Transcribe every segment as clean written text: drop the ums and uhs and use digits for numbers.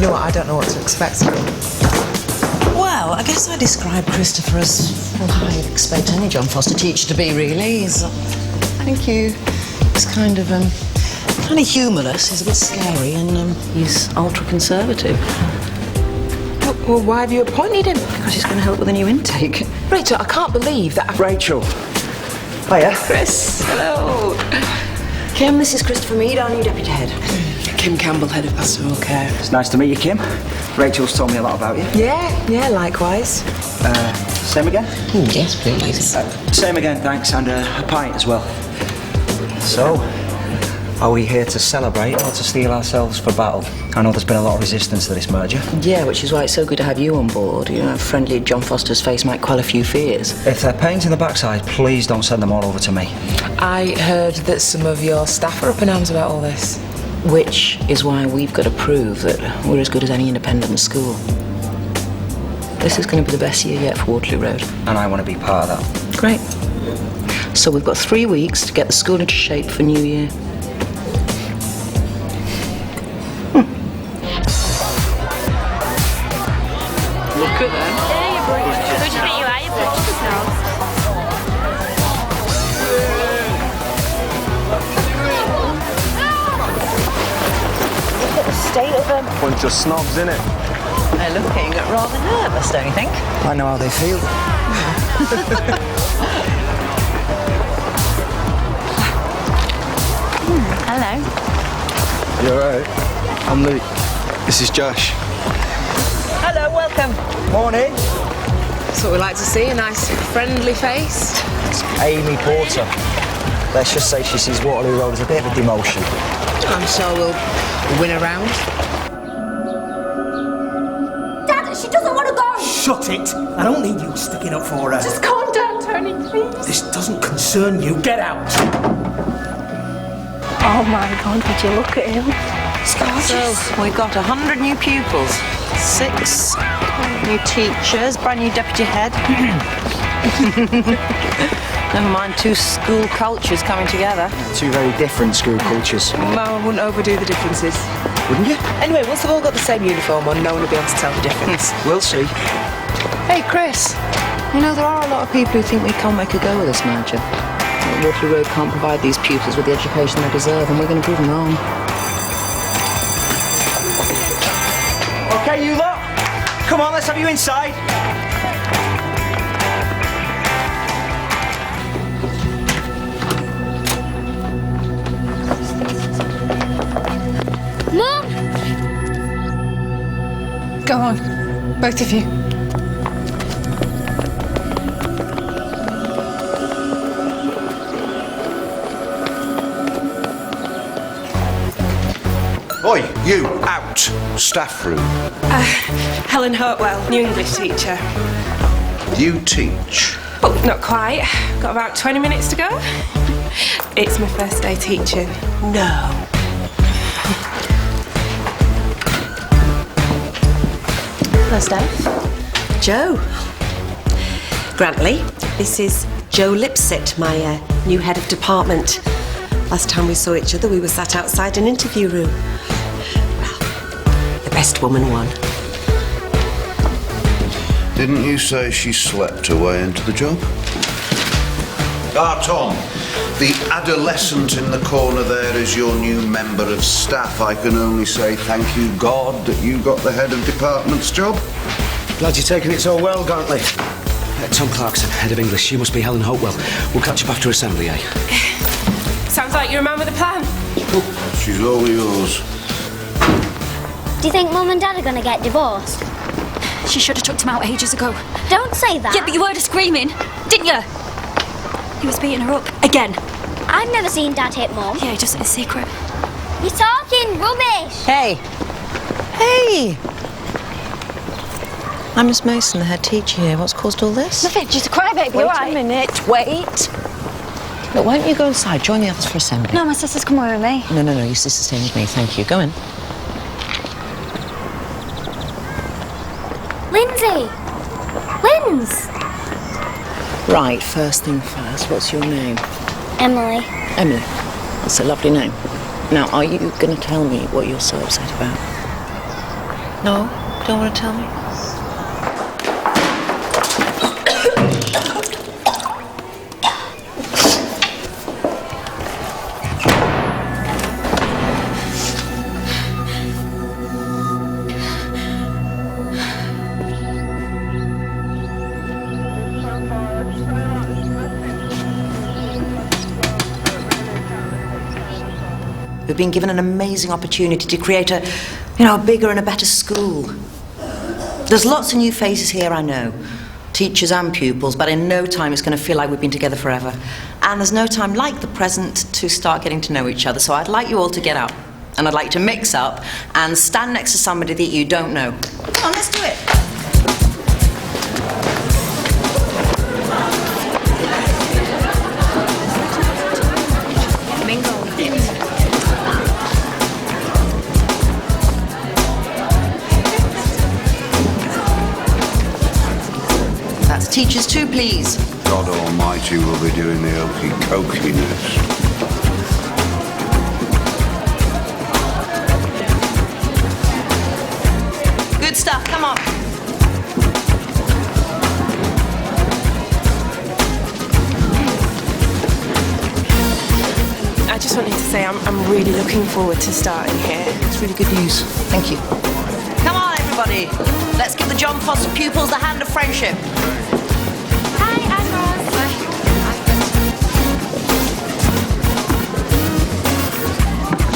know what? I don't know what to expect. Well, I guess I describe Christopher as how you'd expect any John Foster teacher to be, really. He's kind of humourless, he's a bit scary, and he's ultra-conservative. Well, why have you appointed him? Because he's going to help with a new intake. Rachel, I can't believe that... Rachel. Hiya. Chris, hello. Kim, this is Christopher Mead, our new deputy head. Kim Campbell, head of pastoral care. It's nice to meet you, Kim. Rachel's told me a lot about you. Yeah, likewise. Same again? Yes, please. Same again, thanks, and a pint as well. So, are we here to celebrate or to steel ourselves for battle? I know there's been a lot of resistance to this merger. Yeah, which is why it's so good to have you on board. You know, friendly John Foster's face might quell a few fears. If they're pains in the backside, please don't send them all over to me. I heard that some of your staff are up in arms about all this. Which is why we've got to prove that we're as good as any independent school. This is going to be the best year yet for Waterloo Road. And I want to be part of that. Great. So we've got 3 weeks to get the school into shape for New Year. Look at that. There you go. Good to meet you. Are you British now? Look at the state of them. Bunch of snobs, innit? They're looking rather nervous, don't you think? I know how they feel. Hello. You alright? I'm Luke. This is Josh. Hello, welcome. Morning. That's what we like to see, a nice, friendly face. It's Amy Porter. Let's just say she sees Waterloo Road as a bit of a demotion. I'm sure we'll win a round. Dad, she doesn't want to go! Shut it! I don't need you sticking up for her. Just calm down, Tony, please. This doesn't concern you. Get out! Oh my God, would you look at him? So, we've got 100 new pupils, 6 new teachers, brand new deputy head. Never mind 2 school cultures coming together. 2 very different school cultures. No, I wouldn't overdo the differences. Wouldn't you? Anyway, once they've all got the same uniform on, no one will be able to tell the difference. We'll see. Hey, Chris. You know, there are a lot of people who think we can't make a go of this merger. That Waterloo Road can't provide these pupils with the education they deserve, and we're going to prove them wrong. Okay, you lot. Come on, let's have you inside. Mum! Go on, both of you. Oi, you, out. Staffroom. Helen Hartwell, new English teacher. You teach. Oh, not quite. Got about 20 minutes to go. It's my first day teaching. No. Hello, Steph. Joe. Grantley, this is Joe Lipsett, my new head of department. Last time we saw each other, we were sat outside an interview room. Well, the best woman won. Didn't you say she slept her way into the job? Ah, Tom, the adolescent in the corner there is your new member of staff. I can only say thank you, God, that you got the head of department's job. Glad you're taking it so well, Grantley. Tom Clarkson, head of English. You must be Helen Hopewell. We'll catch up after assembly, eh? Sounds like you're a man with a plan. She's all yours. Do you think Mum and Dad are going to get divorced? She should have chucked him out ages ago. Don't say that. Yeah, but you heard her screaming, didn't you? He was beating her up again. I've never seen Dad hit Mum. Yeah, just in secret. You're talking rubbish. Hey. Hey. I'm Miss Mason, the head teacher here. What's caused all this? Nothing, she's a crybaby, Wait all right? a minute, wait. Look, why don't you go inside, join the others for assembly? No, my sister's coming with me. No, your sister's staying with me, thank you. Go in. Lindsay. Linz. Right, first thing first, what's your name? Emily. Emily. That's a lovely name. Now, are you going to tell me what you're so upset about? No? Don't want to tell me? We've been given an amazing opportunity to create a bigger and a better school. There's lots of new faces here, I know. Teachers and pupils, but in no time it's going to feel like we've been together forever. And there's no time like the present to start getting to know each other. So I'd like you all to get up. And I'd like you to mix up and stand next to somebody that you don't know. Come on, let's do it. Teachers too, please. God Almighty will be doing the okey-cokiness. Good stuff, come on. I just wanted to say I'm really looking forward to starting here. It's really good news. Thank you. Come on, everybody. Let's give the John Foster pupils the hand of friendship.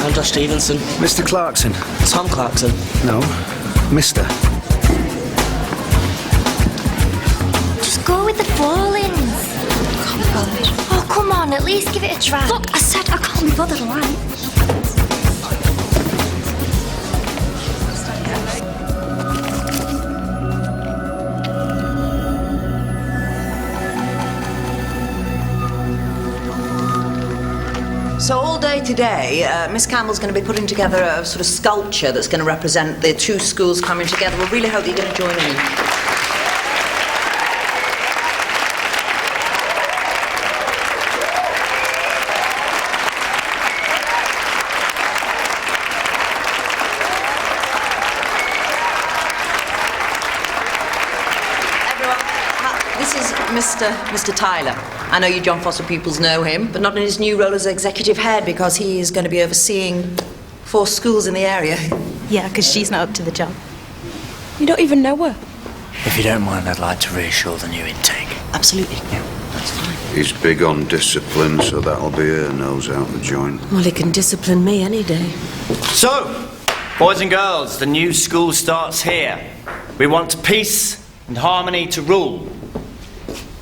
I'm Josh Stevenson. Mr. Clarkson. Tom Clarkson. No, Mr. Just go with the fallings. Can't be bothered. Oh, come on, at least give it a try. Look, I said I can't be bothered, all right? So all day today, Miss Campbell's going to be putting together a sort of sculpture that's going to represent the two schools coming together. We really hope that you're going to join in. This is Mr. Tyler. I know you John Foster pupils know him, but not in his new role as executive head because he is going to be overseeing 4 schools in the area. Yeah, because she's not up to the job. You don't even know her. If you don't mind, I'd like to reassure the new intake. Absolutely. Yeah, that's fine. He's big on discipline, so that'll be her nose out the joint. Well, he can discipline me any day. So, boys and girls, the new school starts here. We want peace and harmony to rule.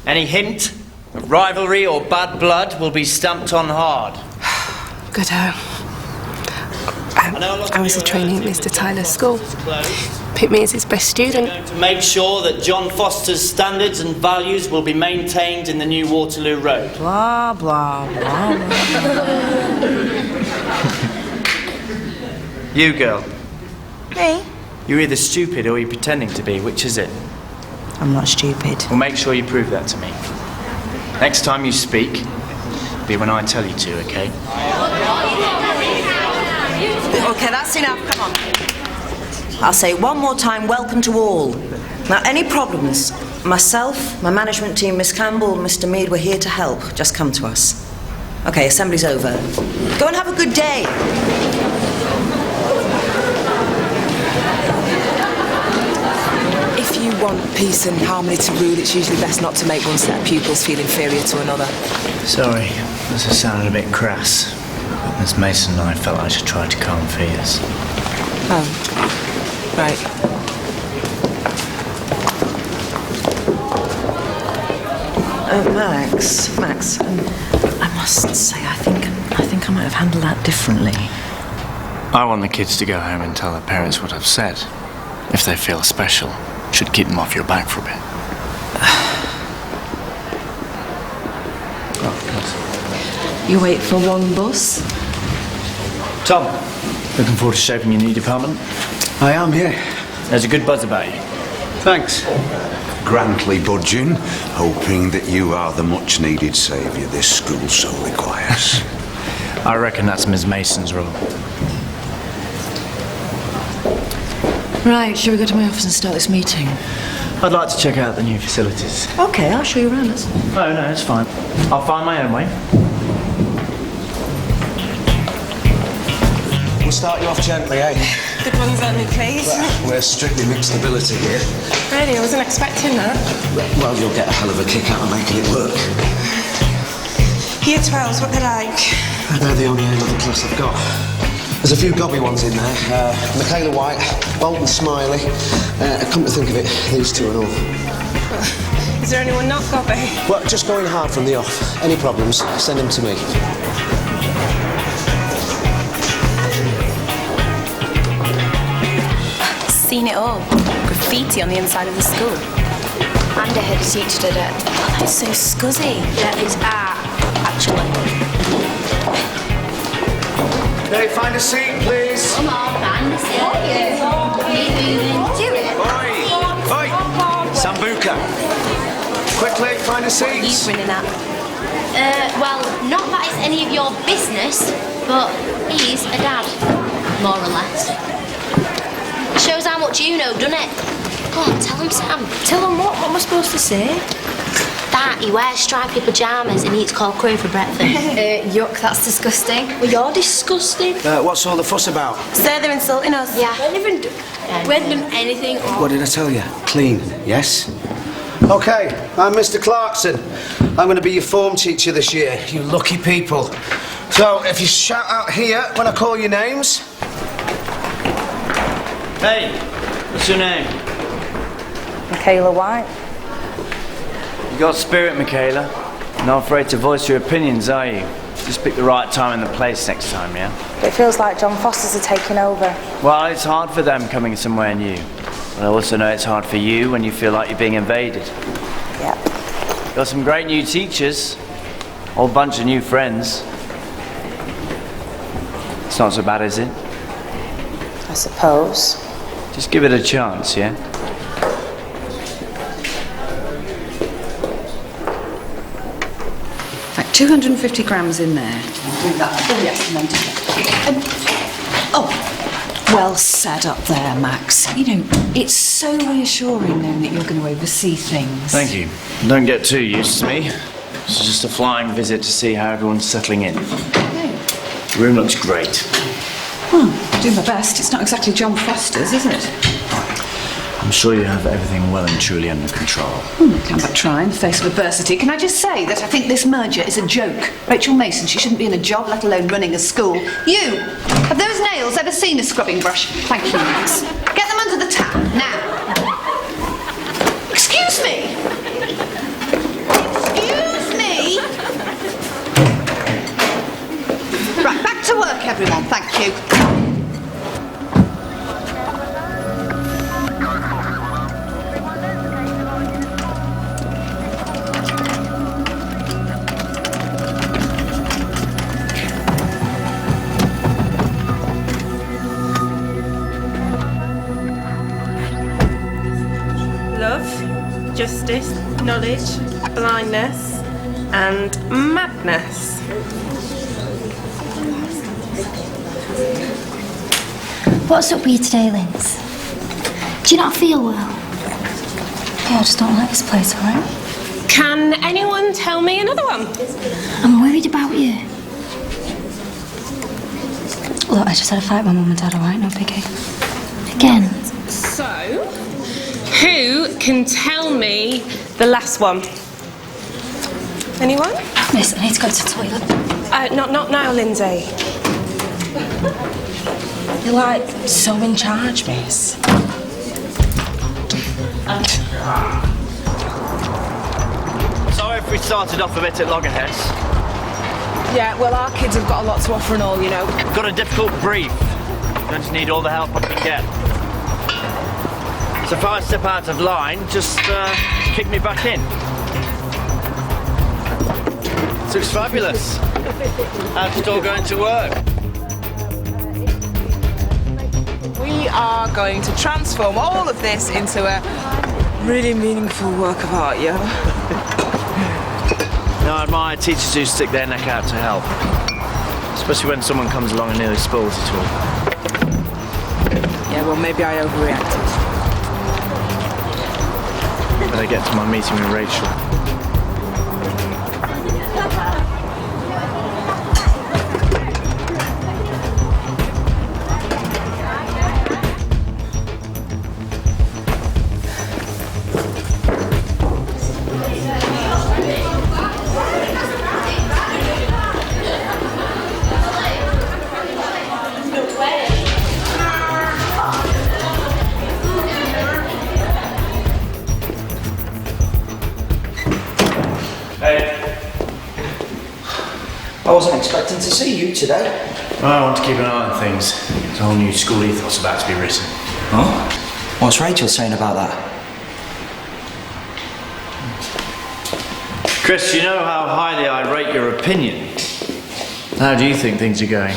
Any hint of rivalry or bad blood will be stamped on hard. Good. I was a trainee at Mr. Tyler's school. Picked me as his best student. To make sure that John Foster's standards and values will be maintained in the new Waterloo Road. Blah, blah, blah, blah. You, girl. Me? You're either stupid or you're pretending to be. Which is it? I'm not stupid. Well, make sure you prove that to me. Next time you speak, be when I tell you to, okay? Okay, that's enough. Come on. I'll say one more time, welcome to all. Now, any problems? Myself, my management team, Miss Campbell, Mr. Mead, we're here to help. Just come to us. Okay, assembly's over. Go and have a good day. If you want peace and harmony to rule, it's usually best not to make one set of pupils feel inferior to another. Sorry, this has sounded a bit crass. Miss Mason and I felt I should try to calm fears. Oh, right. Max, I must say, I think I might have handled that differently. I want the kids to go home and tell their parents what I've said. If they feel special, should keep them off your back for a bit. You wait for one bus? Tom, looking forward to shaping your new department? I am, yeah. There's a good buzz about you. Thanks. Grantly budging, hoping that you are the much-needed saviour this school so requires. I reckon that's Ms. Mason's role. Right, shall we go to my office and start this meeting? I'd like to check out the new facilities. Okay, I'll show you around us. No, it's fine. I'll find my own way. We'll start you off gently, eh? Good ones only, please. Well, we're strictly mixed ability here. Really, I wasn't expecting that. Well, you'll get a hell of a kick out of making it work. Year 12's what they're like. They're the only A-level class I've got. There's a few gobby ones in there. Michaela White, Bolton Smiley. Come to think of it, these two and all. Is there anyone not gobby? Well, just going hard from the off. Any problems, send them to me. Seen it all. Graffiti on the inside of the school. And a head teacher did it. Oh, that's so scuzzy. That is art, actually. Hey, find a seat, please. Come on, find a seat. Do it. Oi! Sambuca. Quickly, find a seat. He's winning that. Well, not that it's any of your business, but he's a dad, more or less. Shows how much you know, doesn't it? Go on, tell him, Sam. Tell them what? What am I supposed to say? That he wears stripy pyjamas and eats cold cream for breakfast. Yuck, that's disgusting. Well, you're disgusting. What's all the fuss about? Sir, they're insulting us. Yeah. We haven't done anything. What did I tell you? Clean, yes? Okay, I'm Mr. Clarkson. I'm going to be your form teacher this year, you lucky people. So, if you shout out here when I call your names. Hey, what's your name? Michaela White. You got spirit, Michaela. Not afraid to voice your opinions, are you? Just pick the right time and the place next time, yeah? It feels like John Foster's are taking over. Well, it's hard for them coming somewhere new. But I also know it's hard for you when you feel like you're being invaded. Yep. Got some great new teachers. Whole bunch of new friends. It's not so bad, is it? I suppose. Just give it a chance, yeah? Like 250 grams in there. Do that. Oh, yes, and then do that. Oh, well said up there, Max. You know, it's so reassuring knowing that you're going to oversee things. Thank you. Don't get too used to me. It's just a flying visit to see how everyone's settling in. The room looks great. Well, I'll do my best. It's not exactly John Foster's, is it? I'm sure you have everything well and truly under control. Can't but try in the face of adversity. Can I just say that I think this merger is a joke? Rachel Mason, she shouldn't be in a job, let alone running a school. You! Have those nails ever seen a scrubbing brush? Thank you, Max. Get them under the tap, now. Excuse me! Excuse me! Right, back to work, everyone. Thank you. Love, justice, knowledge, blindness, and madness. What's up with you today, Linz? Do you not feel well? Yeah, I just don't like this place, alright? Can anyone tell me another one? I'm worried about you. Look, I just had a fight with my mum and dad, alright? No biggie. Again. So, who can tell me the last one? Anyone? Miss, I need to go to the toilet. Not now, Lindsay. You're like so in charge, miss. Sorry if we started off a bit at loggerheads. Yeah, well, our kids have got a lot to offer and all, you know. Got a difficult brief. Going to need all the help I can get. So if I step out of line, just kick me back in. This looks fabulous. How's it all going to work? We are going to transform all of this into a really meaningful work of art, yeah? No, I admire teachers who stick their neck out to help. Especially when someone comes along and nearly spoils it all. Yeah, well, maybe I overreacted. Better get to my meeting with Rachel. I wasn't expecting to see you today. Well, I want to keep an eye on things. There's a whole new school ethos about to be written. Oh? What's Rachel saying about that? Chris, you know how highly I rate your opinion. How do you think things are going?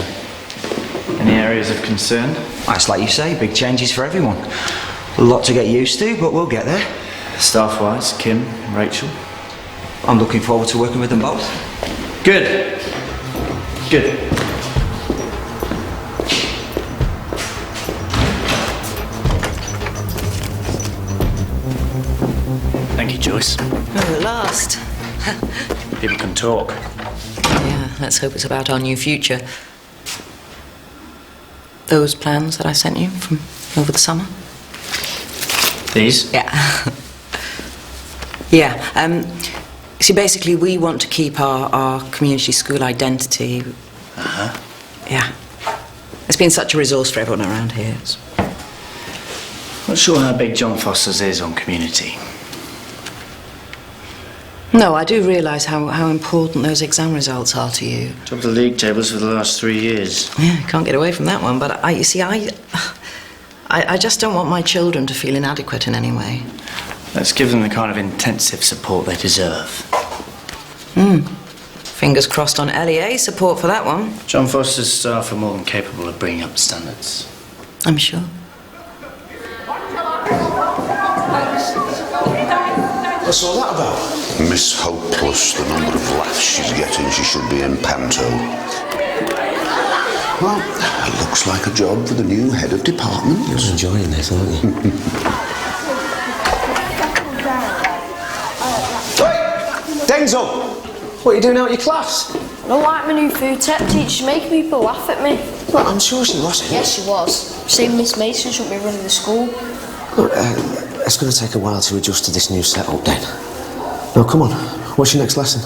Any areas of concern? It's like you say, big changes for everyone. A lot to get used to, but we'll get there. Staff-wise, Kim, Rachel? I'm looking forward to working with them both. Good. Good. Thank you, Joyce. Oh, at last. People can talk. Yeah, let's hope it's about our new future. Those plans that I sent you from over the summer? These? Yeah. Yeah. See, basically, we want to keep our community school identity. Uh-huh. Yeah. It's been such a resource for everyone around here. Not sure how big John Foster's is on community. No, I do realise how important those exam results are to you. Top of the league tables for the last 3 years. Yeah, can't get away from that one. But I just don't want my children to feel inadequate in any way. Let's give them the kind of intensive support they deserve. Fingers crossed on LEA support for that one. John Foster's staff are more than capable of bringing up the standards. I'm sure. What's all that about? Miss Hopeless, the number of laughs she's getting, she should be in panto. Well, it looks like a job for the new head of department. You're enjoying this, aren't you? Hey! Denzel! What are you doing out of your class? I don't like my new food tech teacher making people laugh at me. Well, I'm sure she wasn't. Yes, she was. Saying Miss Mason shouldn't be running the school. Look, it's going to take a while to adjust to this new setup, then. Now, come on. What's your next lesson?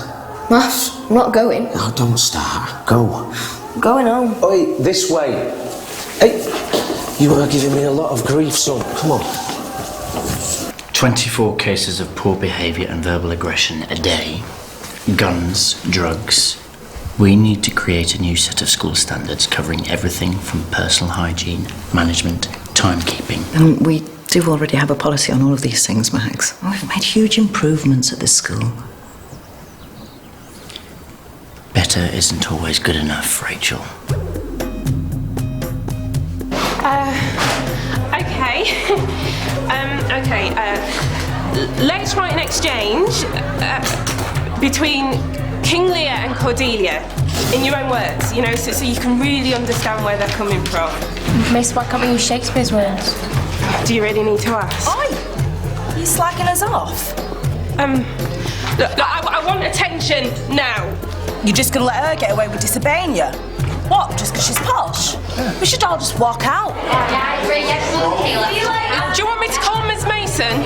Maths. I'm not going. No, don't start. Go. I'm going home. Oi, this way. Hey, you are giving me a lot of grief, son. Come on. 24 cases of poor behaviour and verbal aggression a day. Guns, drugs. We need to create a new set of school standards covering everything from personal hygiene, management, timekeeping. We do already have a policy on all of these things, Max. We've made huge improvements at this school. Better isn't always good enough, Rachel. Okay. Let's write an exchange between King Lear and Cordelia, in your own words, you know, so you can really understand where they're coming from. Miss, why can't we use Shakespeare's words? Do you really need to ask? Oi! You slacking us off? Look, I want attention now. You're just gonna let her get away with disobeying you? What, just because she's posh? We should all just walk out. Do you want me to call Miss Mason?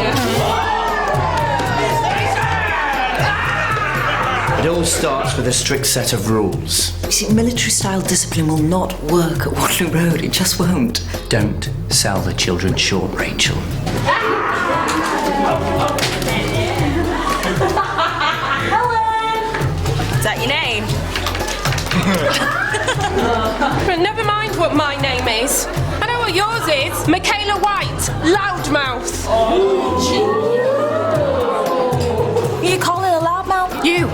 It all starts with a strict set of rules. You see, military-style discipline will not work at Waterloo Road. It just won't. Don't sell the children short, Rachel. Is that your name? But never mind what my name is. I know what yours is. Michaela White, loudmouth. You call it a loudmouth? You,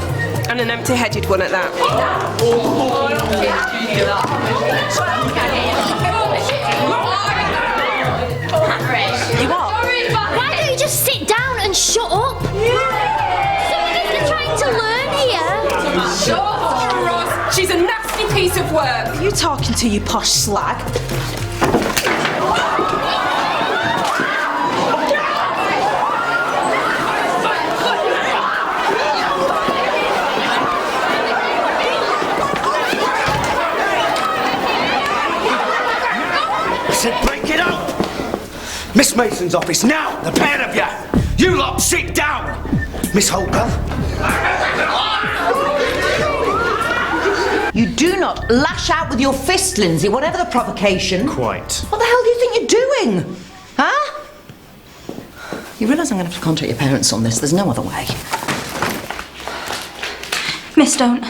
and an empty-headed one at that. You what? Why don't you just sit down and shut up? Some of us are trying to learn here. Shut up, Ross. She's a nasty piece piece of work. Are you talking to, you posh slag? I said break it up! Miss Mason's office now, the pair of you! You lot sit down! Miss Holtwell? You do not lash out with your fist, Lindsay, whatever the provocation. Quite. What the hell do you think you're doing? Huh? You realise I'm going to have to contact your parents on this? There's no other way. Miss, don't.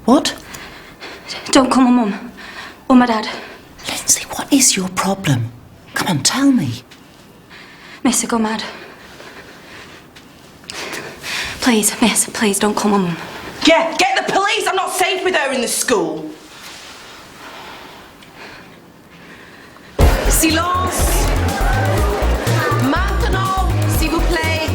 What? Don't call my mum or my dad. Lindsay, what is your problem? Come on, tell me. Miss, I go mad. Please, miss, please don't call my mum. Yeah, get the police! I'm not safe with her in the school. Silence! Maintenant, s'il vous plaît.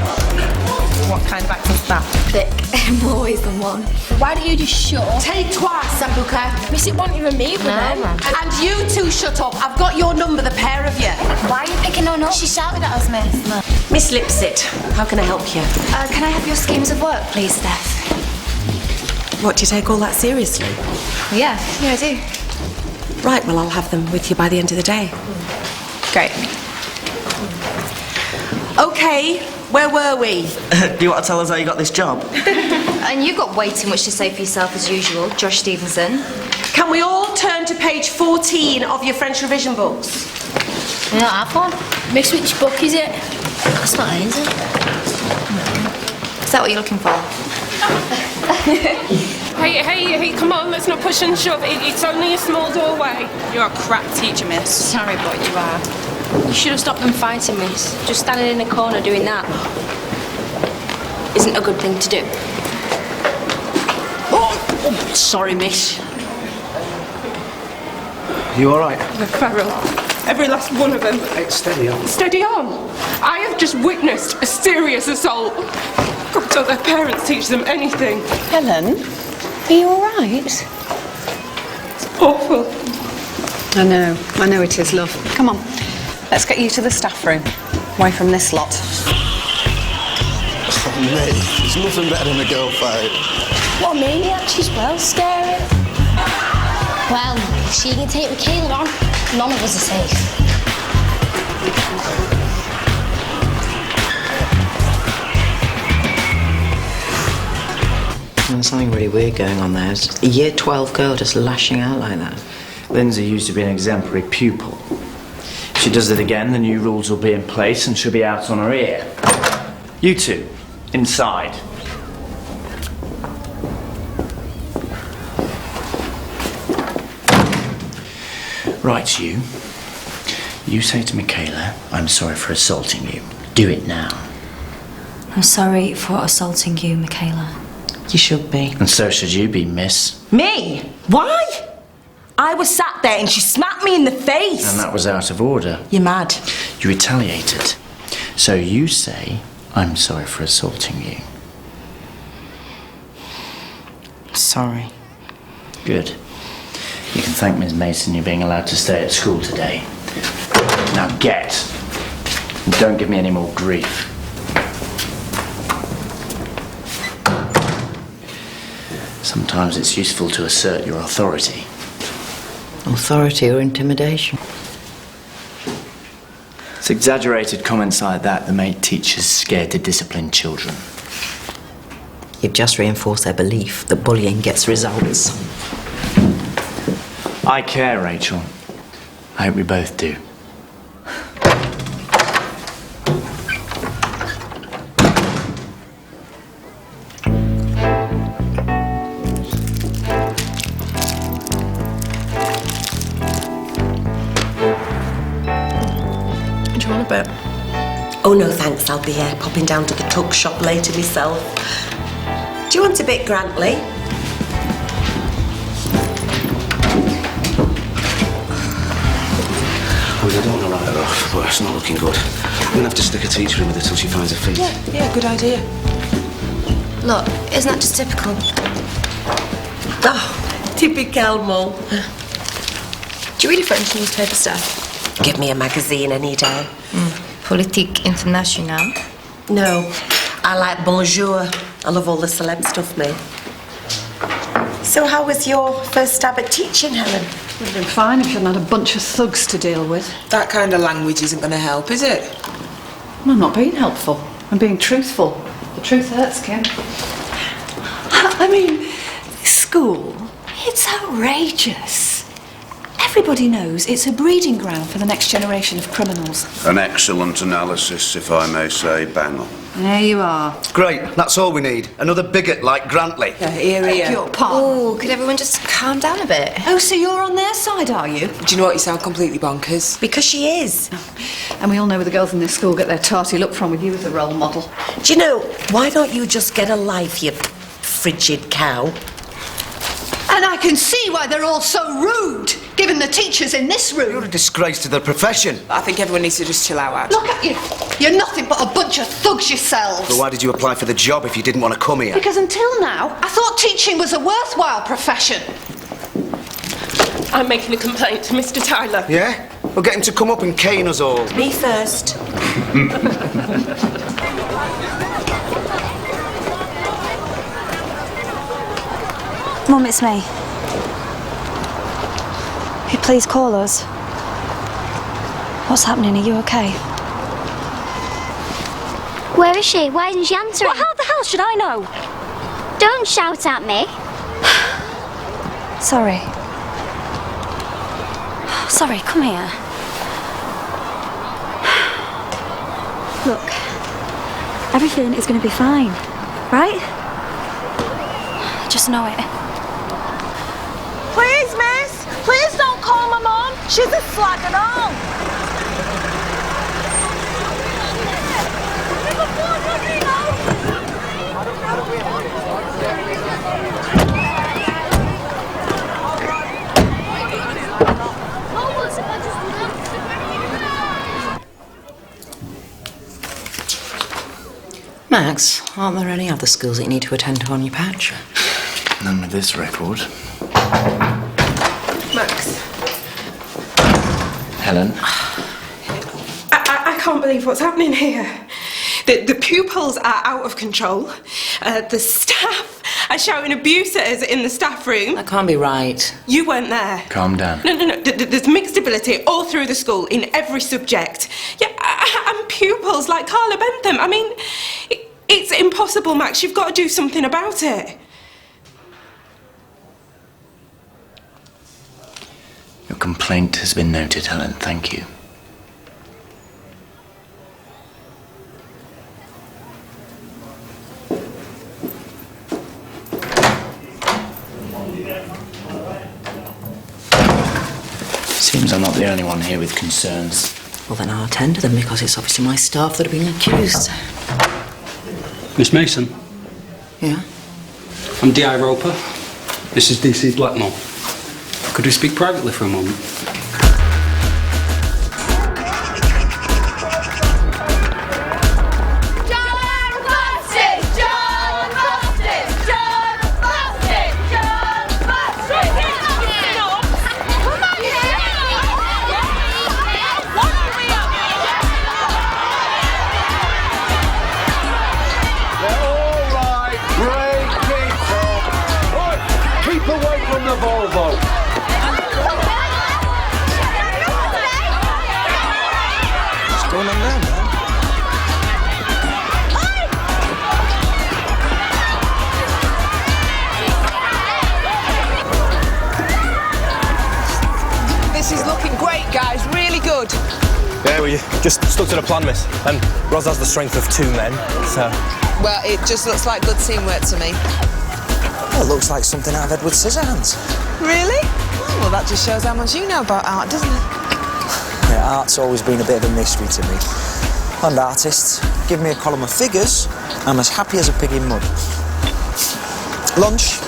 What kind of accent's that? Thick. I'm always the one. Why don't you just shut up? Tais-toi, Sambuca. Miss, it wasn't even me with them. And you two shut up. I've got your number, the pair of you. Why are you picking on us? She shouted at us, miss. Miss Lipsit, how can I help you? Can I have your schemes of work, please, Steph? What, do you take all that seriously? Yeah, I do. Right, well, I'll have them with you by the end of the day. Great. Okay, where were we? Do you want to tell us how you got this job? And you've got way too much to say for yourself as usual, Josh Stevenson. Can we all turn to page 14 of your French revision books? You don't have one? Miss, which book is it? That's not it, is it? Is that what you're looking for? Hey, come on, let's not push and shove. It's only a small doorway. You're a crap teacher, miss. Sorry, but you are. You should have stopped them fighting, miss. Just standing in a corner doing that isn't a good thing to do. Oh, sorry, miss. You all right? They're feral. Every last one of them. Hey, steady on. Steady on. I have just witnessed a serious assault. God, don't their parents teach them anything. Helen, are you all right? It's awful. I know it is, love. Come on, let's get you to the staff room, away from this lot. Oh, mate, there's nothing better than a girl fight. What a maniac, she's well scary. Well, if she can take Michaela on, none of us are safe. There's something really weird going on there. It's a year 12 girl just lashing out like that. Lindsay used to be an exemplary pupil. If she does it again, the new rules will be in place and she'll be out on her ear. You two, inside. Right, you. You say to Michaela, I'm sorry for assaulting you. Do it now. I'm sorry for assaulting you, Michaela. You should be. And so should you be, miss. Me? Why? I was sat there and she smacked me in the face. And that was out of order. You're mad. You retaliated. So you say, I'm sorry for assaulting you. Sorry. Good. You can thank Ms. Mason you're being allowed to stay at school today. Now get. And don't give me any more grief. Sometimes it's useful to assert your authority. Authority or intimidation? It's exaggerated comments like that that make teachers scared to discipline children. You've just reinforced their belief that bullying gets results. I care, Rachel. I hope we both do. Do you want a bit? Oh, no, thanks. I'll be popping down to the tuck shop later myself. Do you want a bit, Grantley? I mean, I don't want to write her off, but it's not looking good. We're going to have to stick a teacher in with her till she finds her feet. Yeah, good idea. Look, isn't that just typical? Oh, Typicalement. Do you read a French newspaper, Steph? Give me a magazine any day. Politique Internationale. No, I like Bonjour. I love all the celeb stuff, me. So how was your first stab at teaching, Helen? Would have been fine if you hadn't had a bunch of thugs to deal with. That kind of language isn't going to help, is it? I'm not being helpful. I'm being truthful. The truth hurts, Kim. I mean, this school, it's outrageous. Everybody knows it's a breeding ground for the next generation of criminals. An excellent analysis, if I may say, bang on. There you are. Great, that's all we need. Another bigot like Grantley. Beg your pardon. Oh, could everyone just calm down a bit? Oh, so you're on their side, are you? Do you know what? You sound completely bonkers. Because she is. And we all know where the girls in this school get their tarty look from with you as a role model. Do you know, why don't you just get a life, you frigid cow? And I can see why they're all so rude, given the teachers in this room. You're a disgrace to the profession. I think everyone needs to just chill out, Look at you. You're nothing but a bunch of thugs yourselves. So why did you apply for the job if you didn't want to come here? Because until now, I thought teaching was a worthwhile profession. I'm making a complaint to Mr. Tyler. Yeah? We'll get him to come up and cane us all. Me first. Mum, it's me. Could you please call us? What's happening? Are you okay? Where is she? Why isn't she answering? Well, how the hell should I know? Don't shout at me. Sorry. Sorry, come here. Look, everything is going to be fine, right? Just know it. Please, miss, please don't call my mum. She's a slag and all. Max, aren't there any other schools that you need to attend to on your patch? None with this record. Max, Helen? I can't believe what's happening here. The pupils are out of control. The staff are shouting abuse at us in the staff room. That can't be right. You weren't there. Calm down. No. There's mixed ability all through the school in every subject. Yeah, and pupils like Carla Bentham. I mean, it's impossible, Max. You've got to do something about it. Your complaint has been noted, Helen. Thank you. Seems I'm not the only one here with concerns. Well, then I'll attend to them because it's obviously my staff that are being accused. Miss Mason? Yeah? I'm D.I. Roper. This is D.C. Blackmore. Could we speak privately for a moment? Yeah, we just stuck to the plan, miss. And Roz has the strength of 2 men, so... Well, it just looks like good teamwork to me. Well, it looks like something out of Edward Scissorhands. Really? Oh, well, that just shows how much you know about art, doesn't it? Yeah, art's always been a bit of a mystery to me. And artists, give me a column of figures, I'm as happy as a pig in mud. Lunch,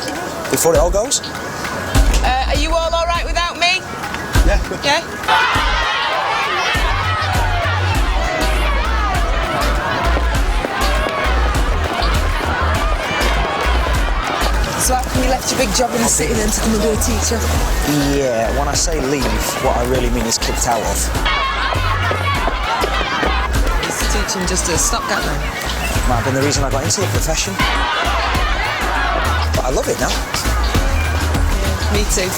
before it all goes? Are you all right without me? Yeah, good. Yeah? So how come you left your big job in the city then to come and be a teacher? Yeah, when I say leave, what I really mean is kicked out of. Is teaching just a stopgap then? Might have been the reason I got into the profession. But I love it now. Me too.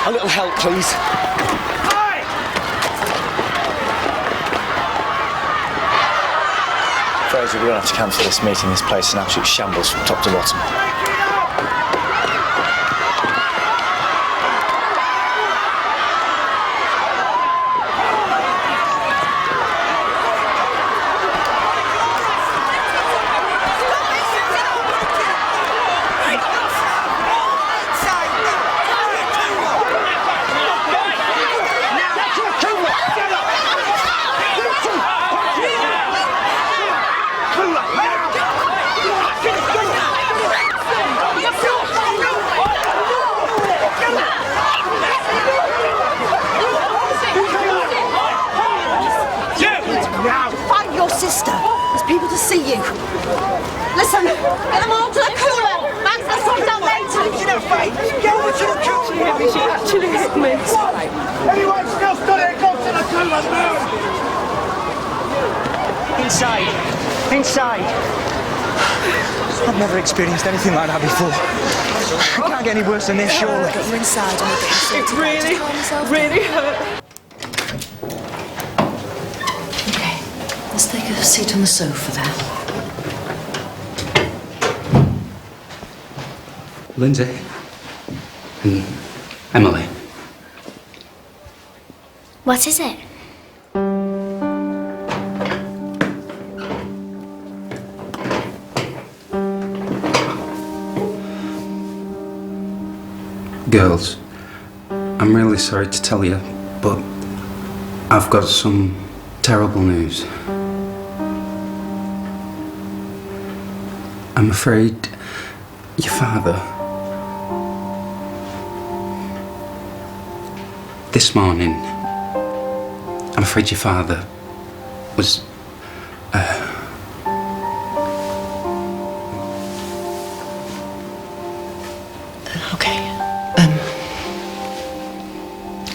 A little help, please. Fraser, we're going to have to cancel this meeting. This place is an absolute shambles from top to bottom. Sister, there's people to see you. Listen, get them all to the cooler. Max, let's sort it out later. You know, Faye, get over to the cooler. She actually hit me. Anyone still stood here, go to the cooler, move! Inside. Inside. I've never experienced anything like that before. It can't get any worse than this, surely. Get you inside and we'll get you It really hurt. Let's take a seat on the sofa there. Lindsay and Emily. What is it? Girls, I'm really sorry to tell you, but I've got some terrible news. I'm afraid your father, this morning, I'm afraid your father was, Okay.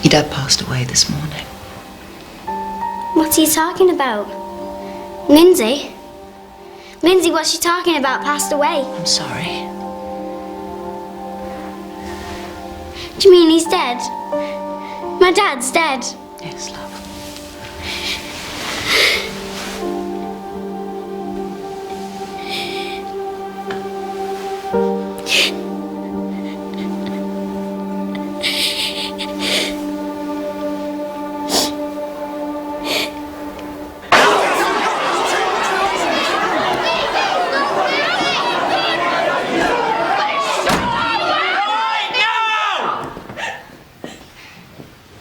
Your dad passed away this morning. What's he talking about? Lindsay? Lindsay, what's she talking about? Passed away. I'm sorry. Do you mean he's dead? My dad's dead. Yes, love.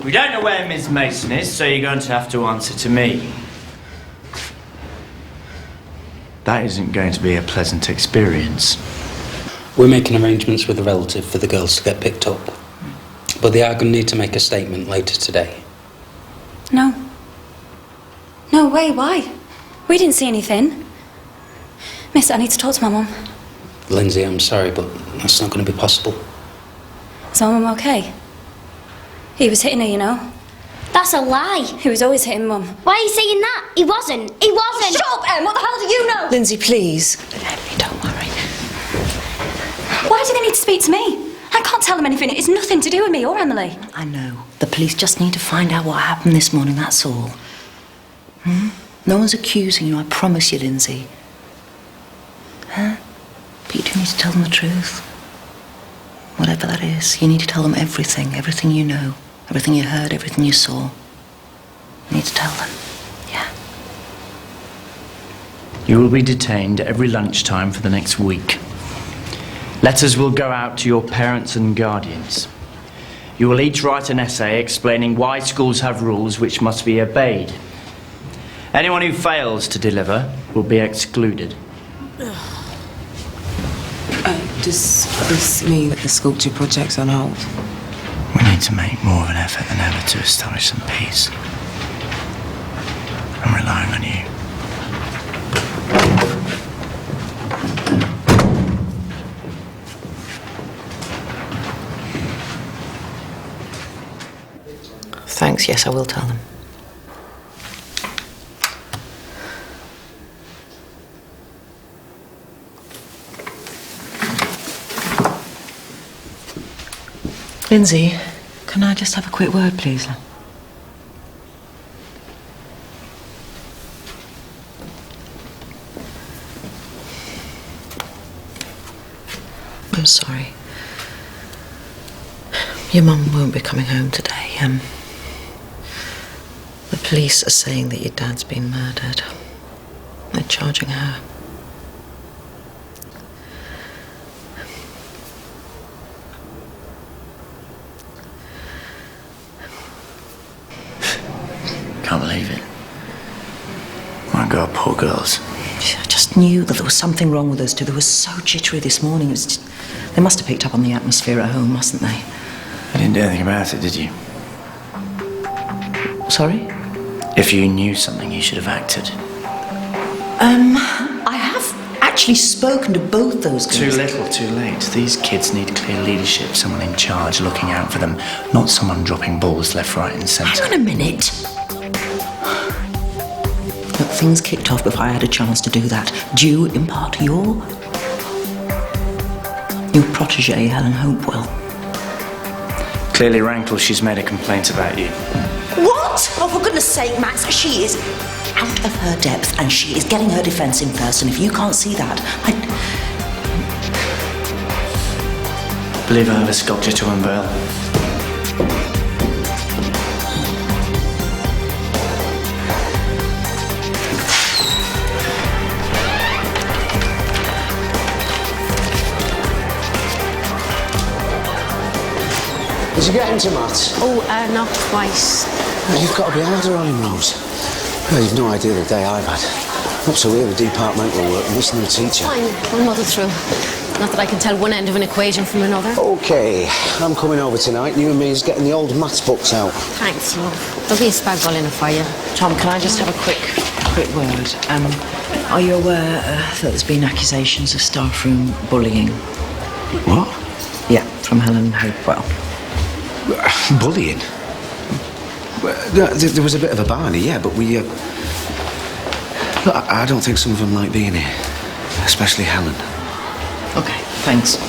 We don't know where Miss Mason is, so you're going to have to answer to me. That isn't going to be a pleasant experience. We're making arrangements with a relative for the girls to get picked up. But they are going to need to make a statement later today. No. No way, why? We didn't see anything. Miss, I need to talk to my mum. Lindsay, I'm sorry, but that's not going to be possible. Is my mum okay? He was hitting her, you know. That's a lie. He was always hitting Mum. Why are you saying that? He wasn't. He wasn't. Shut up, Em! What the hell do you know? Lindsay, please. Emily, don't worry. Why do they need to speak to me? I can't tell them anything. It's nothing to do with me or Emily. I know. The police just need to find out what happened this morning, that's all. No one's accusing you, I promise you, Lindsay. Huh? But you do need to tell them the truth. Whatever that is, you need to tell them everything. Everything you know. Everything you heard, everything you saw. You need to tell them. Yeah. You will be detained every lunchtime for the next week. Letters will go out to your parents and guardians. You will each write an essay explaining why schools have rules which must be obeyed. Anyone who fails to deliver will be excluded. Does this mean that the sculpture project's on hold? We need to make more of an effort than ever to establish some peace. I'm relying on you. Thanks, yes, I will tell them. Lindsay, can I just have a quick word, please? I'm sorry. Your mum won't be coming home today. The police are saying that your dad's been murdered. They're charging her. Can't believe it. My God, poor girls. I just knew that there was something wrong with us two. They were so jittery this morning. It was just, they must have picked up on the atmosphere at home, mustn't they? You didn't do anything about it, did you? Sorry? If you knew something, you should have acted. I have actually spoken to both those girls. Too little, too late. These kids need clear leadership, someone in charge looking out for them, not someone dropping balls left, right and centre. Hang on a minute. Look, things kicked off before I had a chance to do that, due in part to your protégé, Helen Hopewell. Clearly rankles she's made a complaint about you. What? Oh, for goodness sake, Max, she is out of her depth and she is getting her defence in first, and if you can't see that, I believe I have a sculpture to unveil. Did you get into maths? Oh, not quite. Well, you've got to be harder on him, Rose. Well, you've no idea the day I've had. Up to here with departmental work and listening to the teacher. Fine, we'll muddle through. Not that I can tell one end of an equation from another. OK, I'm coming over tonight. You and me is getting the old maths books out. Thanks, love. There'll be a spag bol in it for you. Tom, can I just have a quick word? Are you aware that there's been accusations of Staffroom bullying? What? Yeah, from Helen Hopewell. Bullying? There was a bit of a barney, yeah, but we... Look, I don't think some of them like being here. Especially Helen. OK, thanks.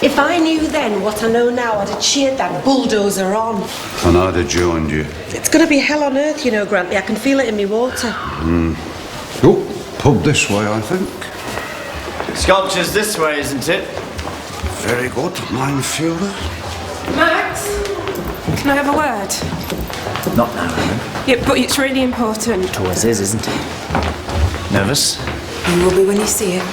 If I knew then what I know now, I'd have cheered that bulldozer on. And I'd have joined you. It's going to be hell on earth, you know, Grantley. I can feel it in me water. Oh, pub this way, I think. Sculpture's this way, isn't it? Very good, minefielder. Max, can I have a word? Not now, Helen. Yeah, but it's really important. It always is, isn't it? Nervous? You will be when you see it.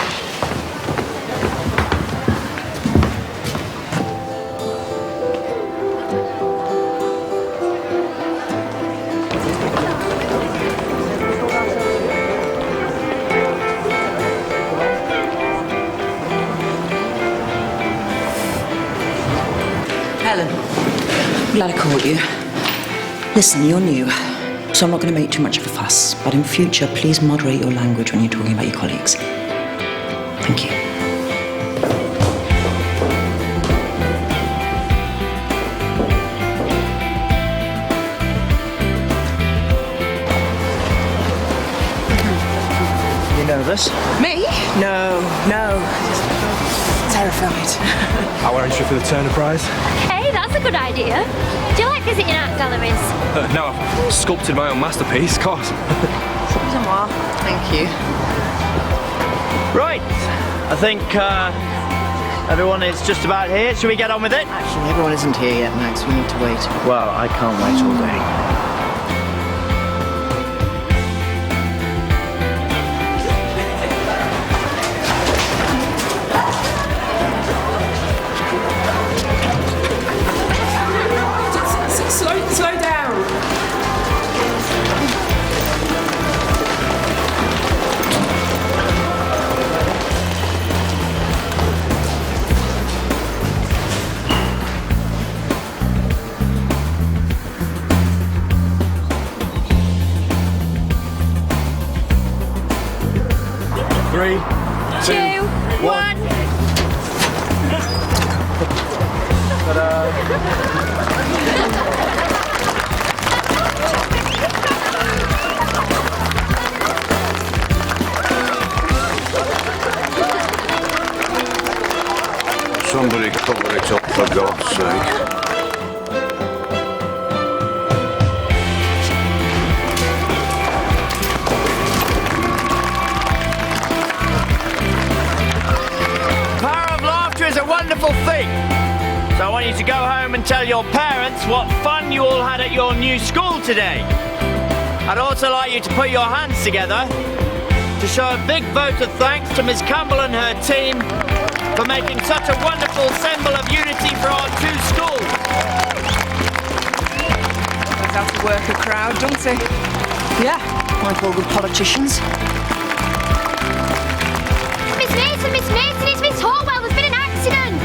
Helen, I'm glad I caught you. Listen, you're new, so I'm not going to make too much of a fuss. But in future, please moderate your language when you're talking about your colleagues. Thank you. nervous? Me? No. Terrified. Our entry for the Turner Prize? Hey, that's a good idea. Do you like visiting art galleries? No, I've sculpted my own masterpiece, of course. Thank you. Right, I think everyone is just about here. Shall we get on with it? Actually, everyone isn't here yet, Max. We need to wait. Well, I can't wait all day. Slow down. Three, two, one. Somebody cover it up, for God's sake. Power of laughter is a wonderful thing. So I want you to go home and tell your parents what fun you all had at your new school today. I'd also like you to put your hands together to show a big vote of thanks to Miss Campbell and her team for making such a wonderful symbol of unity for our two schools. Knows how to work a crowd, doesn't he? Yeah, like all good politicians. Miss Mason, it's Miss Horwell. There's been an accident.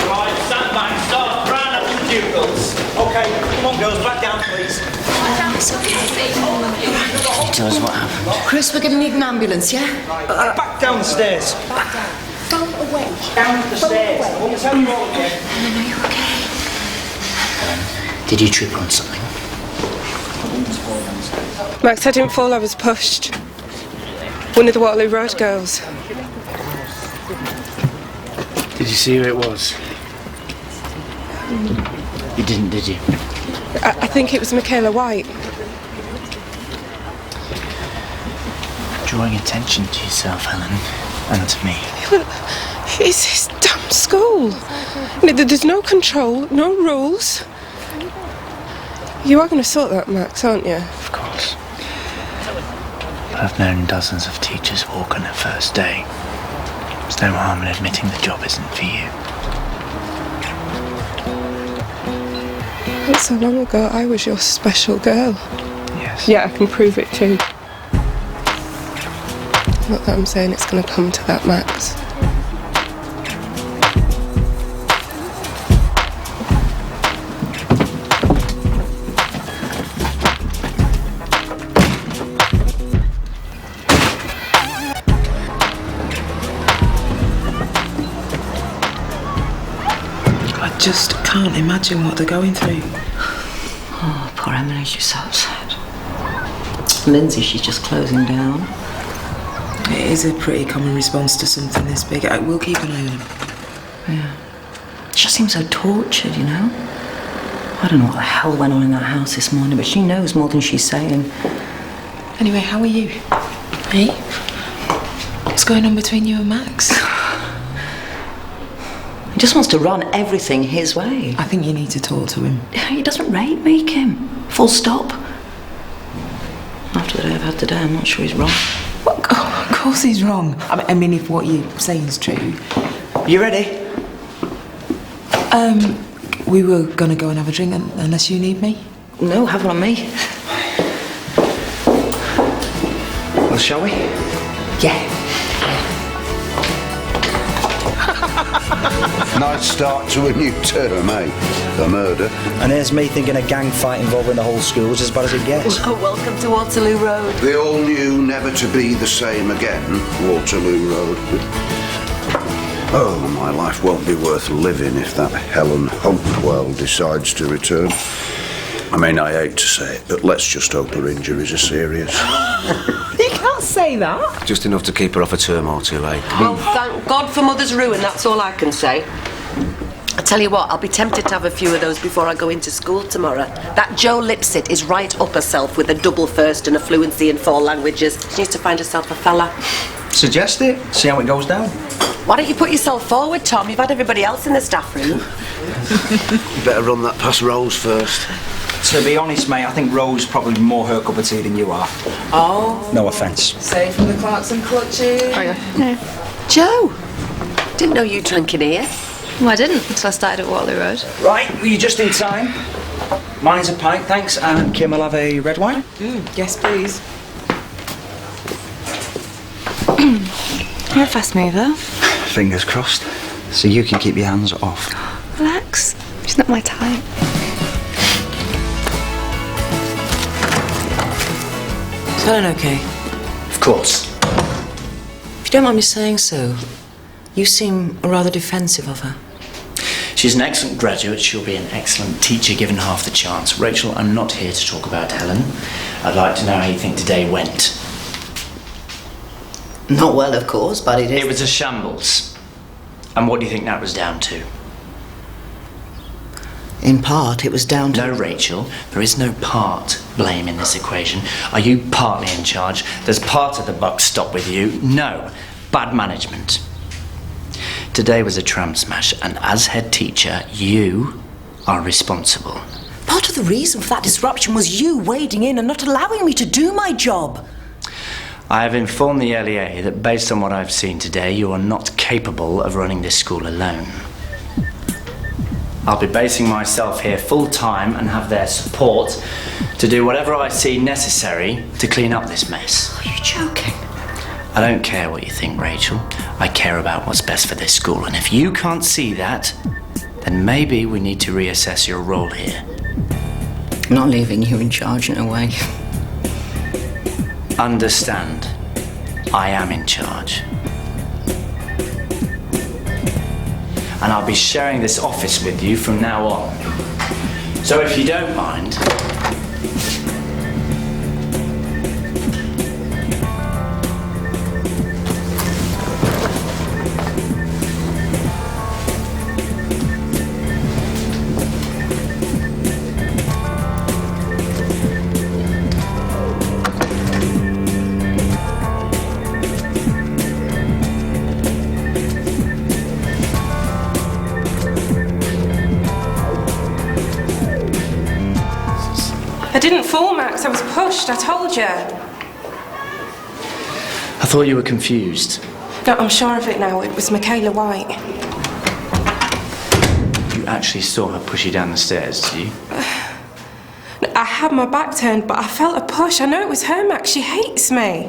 Right, stand back, start round up the pupils. OK, come on, girls, back down, please. It's okay. You tell us what happened. Chris, we're going to need an ambulance, yeah? Back down the stairs. Phone away. Down the stairs. I won't tell you all again. No, you're okay. Did you trip on something? Max, I didn't fall, I was pushed. One of the Waterloo Road girls. Did you see who it was? You didn't, did you? I think it was Michaela White. Drawing attention to yourself, Helen, and to me. It's this damn school. There's no control, no rules. You are going to sort that, Max, aren't you? Of course. But I've known dozens of teachers walk on their first day. There's no harm in admitting the job isn't for you. Not so long ago, I was your special girl. Yes. Yeah, I can prove it too. Not that I'm saying it's going to come to that, Max. I just can't imagine what they're going through. Oh, poor Emily, she's so upset. Lindsay, she's just closing down. It is a pretty common response to something this big. We'll keep an eye on him. Yeah. She just seems so tortured, you know? I don't know what the hell went on in that house this morning, but she knows more than she's saying. Anyway, how are you? Hey? What's going on between you and Max? He just wants to run everything his way. I think you need to talk to him. He doesn't rate me, Kim. Full stop. After the day I've had today, I'm not sure he's wrong. Well, of course he's wrong. I mean, if what you're saying is true. You ready? We were gonna go and have a drink unless you need me. No, have one on me. Well, shall we? Yeah. Nice start to a new term, eh? A murder. And here's me thinking a gang fight involving the whole school is as bad as it gets. Welcome to Waterloo Road. They all knew never to be the same again, Waterloo Road. Oh, my life won't be worth living if that Helen Hopewell decides to return. I mean, I hate to say it, but let's just hope her injuries are serious. You can't say that. Just enough to keep her off a term or two, eh? Well, thank God for Mother's ruin, that's all I can say. I tell you what, I'll be tempted to have a few of those before I go into school tomorrow. That Jo Lipsit is right up herself with a double first and a fluency in 4 languages. She needs to find herself a fella. Suggest it. See how it goes down. Why don't you put yourself forward, Tom? You've had everybody else in the staff room. You better run that past Rose first. To be honest, mate, I think Rose probably more her cup of tea than you are. Oh. No offence. Safe from the Clarkson clutches. Oh, yeah. No. Joe! Didn't know you drank in here. Well, I didn't until I started at Waterloo Road. Right, well, you're just in time. Mine's a pint, thanks, and Kim will have a red wine. Yes, please. You're a fast mover. Fingers crossed. So you can keep your hands off. Relax. She's not my type. Is Helen okay? Of course. If you don't mind me saying so, you seem rather defensive of her. She's an excellent graduate. She'll be an excellent teacher given half the chance. Rachel, I'm not here to talk about Helen. I'd like to know how you think today went. Not well, of course, but it is... It was a shambles. And what do you think that was down to? In part, it was down to... No, Rachel, there is no part blame in this equation. Are you partly in charge? Does part of the buck stop with you? No. Bad management. Today was a tram smash, and as head teacher, you are responsible. Part of the reason for that disruption was you wading in and not allowing me to do my job. I have informed the LEA that based on what I've seen today, you are not capable of running this school alone. I'll be basing myself here full-time and have their support to do whatever I see necessary to clean up this mess. Are you joking? I don't care what you think, Rachel. I care about what's best for this school, and if you can't see that, then maybe we need to reassess your role here. I'm not leaving you in charge, no way. Understand, I am in charge. And I'll be sharing this office with you from now on. So if you don't mind... I didn't fall, Max. I was pushed. I told you. I thought you were confused. No, I'm sure of it now. It was Michaela White. You actually saw her push you down the stairs, did you? I had my back turned, but I felt a push. I know it was her, Max. She hates me.